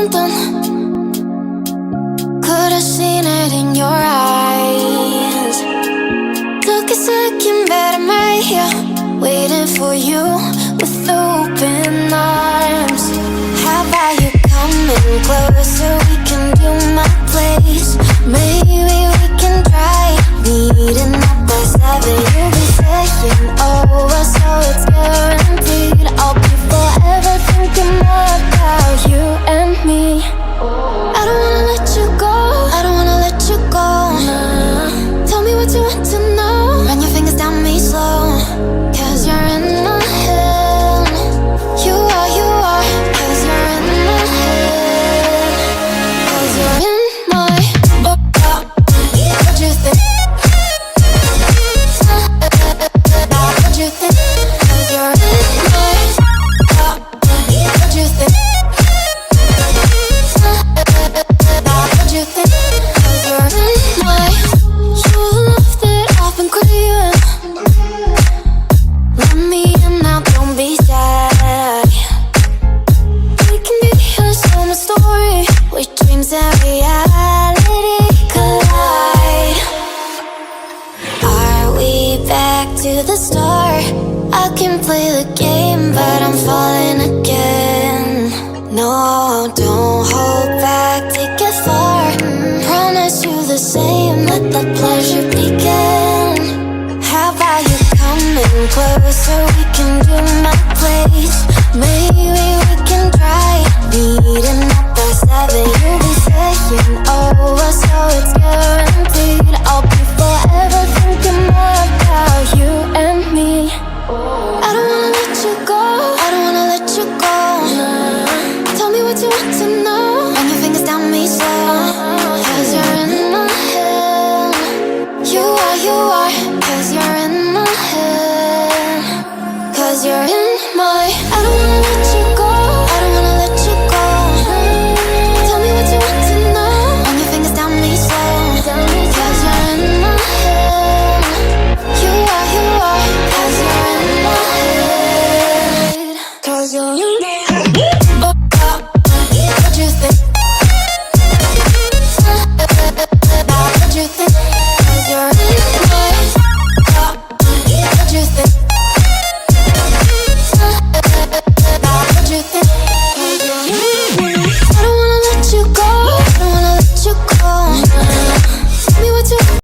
something. Could've seen it in your eyes. Took a second, but I'm right here, waiting for you with open arms. How about you coming closer? We can do my place. Maybe we can try meeting up by 7. You'll be saying over, so it's guaranteed. I'll be forever thinking more about you and me. I don't wanna let you go, I don't wanna let you go, nah. Tell me what you want to know. Run your fingers down me slow, 'cause you're in my head. You are, 'cause you're in my head. 'Cause you're in my what you think? What you think? 'Cause you're in my what you think? What you think? 'Cause you're in my you love that I've been craving. Let me in now, don't be shy. We can be a summer story where dreams and reality collide. Are we back to the start? I can play the game, but I'm falling again. No, don't hold back, take it far. Promise you the same, let the pleasure begin. How about you coming closer? We can do